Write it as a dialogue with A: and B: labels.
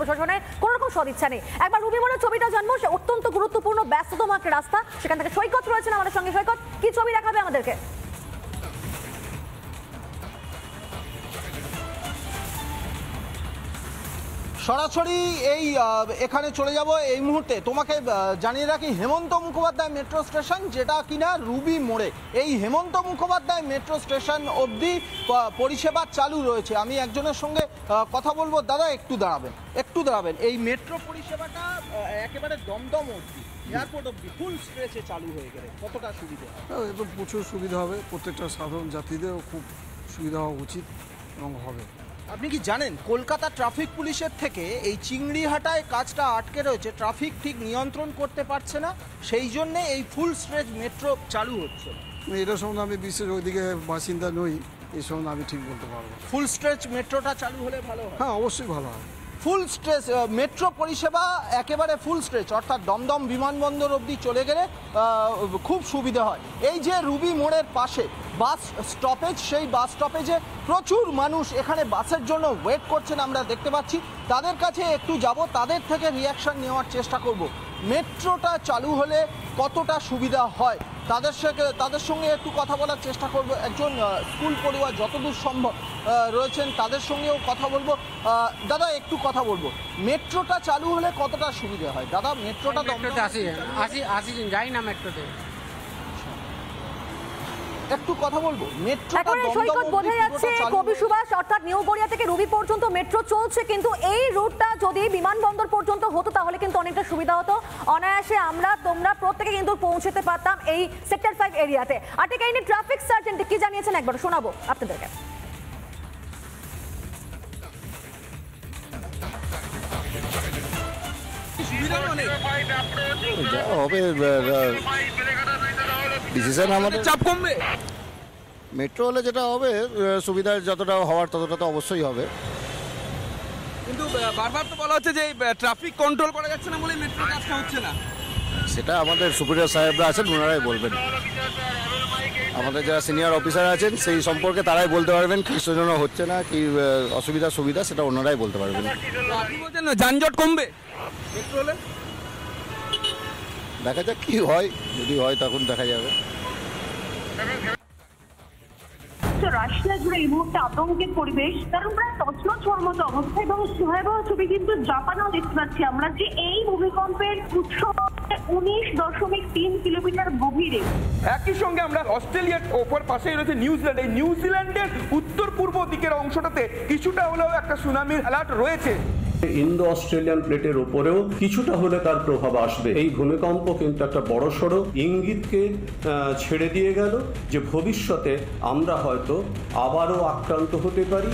A: প্রশাসনের কোনো রকম সদিচ্ছা নেই। একবার রুবি মোড়ের ছবিটা জানবো, সে অত্যন্ত গুরুত্বপূর্ণ ব্যস্ততম একটা রাস্তা, সেখান থেকে সৈকত রয়েছেন আমাদের সঙ্গে। সৈকত, কি ছবি দেখাবে আমাদেরকে?
B: সরাসরি এই এখানে চলে যাব এই মুহূর্তে। তোমাকে জানিয়ে রাখি, হেমন্ত মুখোপাধ্যায় মেট্রো স্টেশন, যেটা কিনা রুবি মোড়ে, এই হেমন্ত মুখোপাধ্যায় মেট্রো স্টেশন অবধি পরিষেবা চালু রয়েছে। আমি একজনের সঙ্গে কথা বলবো। দাদা একটু দাঁড়াবেন। এই মেট্রো পরিষেবাটা একেবারে দমদম অবধি, এয়ারপোর্ট অবধি ফুল স্ট্রেচে চালু হয়ে গেলে কতটা সুবিধা?
C: এবার প্রচুর সুবিধা হবে, প্রত্যেকটা সাধারণ যাত্রীদেরও খুব সুবিধা হওয়া উচিত এবং হবে।
B: আপনি কি জানেন, কলকাতা ট্রাফিক পুলিশের থেকে এই চিংড়িহাটায় কাজটা আটকে রয়েছে, ট্রাফিক ঠিক নিয়ন্ত্রণ করতে পারছে না, সেই জন্যে এই ফুল স্ট্রেচ মেট্রো চালু হচ্ছে।
C: এটা সম্বন্ধে আমি বিশেষ ওইদিকে বাসিন্দা নই, এই সম্বন্ধে আমি ঠিক বলতে পারবো।
B: ফুল স্ট্রেচ মেট্রোটা চালু হলে ভালো হয়।
C: হ্যাঁ, অবশ্যই ভালো হয়।
B: ফুল স্ট্রেচ মেট্রো পরিষেবা একেবারে ফুল স্ট্রেচ, অর্থাৎ দমদম বিমানবন্দর অবধি চলে গেলে খুব সুবিধা হয়। এই যে রুবি মোড়ের পাশে বাস স্টপেজ, সেই বাস স্টপেজে প্রচুর মানুষ এখানে বাসের জন্য ওয়েট করছেন, আমরা দেখতে পাচ্ছি। তাদের কাছে একটু যাব, তাদের থেকে রিয়াকশন নেওয়ার চেষ্টা করব। মেট্রোটা চালু হলে কতটা সুবিধা হয় তাদের সঙ্গে একটু কথা বলার চেষ্টা করব। একজন স্কুল পড়ুয়া যতদূর সম্ভব রয়েছেন, তাদের সঙ্গেও কথা বলবো। দাদা একটু কথা বলবো, মেট্রোটা চালু হলে কতটা সুবিধা হয়? দাদা মেট্রোটা
D: আসি যাই না মেট্রোতে,
B: একটু কথা বলবো।
A: সৈকত, বোঝা যাচ্ছে কবি সুভাষ অর্থাৎ নিউ গড়িয়া থেকে রুবি পর্যন্ত মেট্রো চলছে, কিন্তু এই রুটটা যদি বিমানবন্দর পর্যন্ত হতো তাহলে কিন্তু অনেকটা সুবিধা হতো। অনায়াসে তোমরা প্রত্যেকে কিন্তু পৌঁছতে পারতাম এই সেক্টর 5 এরিয়াতে। আর ঠিক এই নিয়ে ট্রাফিক সার্জেন্ট কি জানিয়েছেন একবার শোনাবো আপনাদেরকে।
E: হবে ডিসিশন আমাদের, চাপ কমবে। মেট্রো হলে যেটা হবে, সুবিধা যতটা হওয়ার ততটা তো অবশ্যই হবে।
F: কিন্তু বারবার তো বলা হচ্ছে যে ট্রাফিক কন্ট্রোল করা যাচ্ছে না বলে মেট্রো কাজটা হচ্ছে না।
E: সেটা আমাদের সুপিরিয়র সাহেবরা আছেন, ওনারাই বলবেন। আমাদের যারা সিনিয়র অফিসার আছেন সেই সম্পর্কে তারাই বলতে পারবেন কি জন্য হচ্ছে না, কি অসুবিধা সুবিধা, সেটা ওনারাই বলতে পারবেন।
F: আপনি বলছেন যানজট কমবে মেট্রো হলে?
E: দেখা যাক কি হয়, যদি হয় তখন দেখা যাবে।
G: রাশিয়া জুড়ে এই মুহূর্তে আতঙ্কের পরিবেশ, কারণ প্রায় তছনছর মতো অবস্থা এবং ভয়াবহ ছবি কিন্তু জাপানেও দেখতে পাচ্ছি আমরা, যে এই ভূমিকম্পের উৎস 19.3 কিলোমিটার গভীরে।
F: একই সঙ্গে আমরা অস্ট্রেলিয়ার ওপর পাশেই রয়েছে নিউজিল্যান্ড, এই নিউজিল্যান্ডের উত্তর পূর্ব দিকের অংশটাতে কিছুটা হলেও একটা সুনামির অ্যালার্ট রয়েছে।
H: ইন্দো অস্ট্রেলিয়ান প্লেটের উপরেও কিছুটা হলে তার প্রভাব আসবে। এই ভূমিকম্প কিন্তু একটা বড়সড় ইঙ্গিতকে ছেড়ে দিয়ে গেল যে ভবিষ্যতে আমরা হয়তো আবারও আক্রান্ত হতে পারি।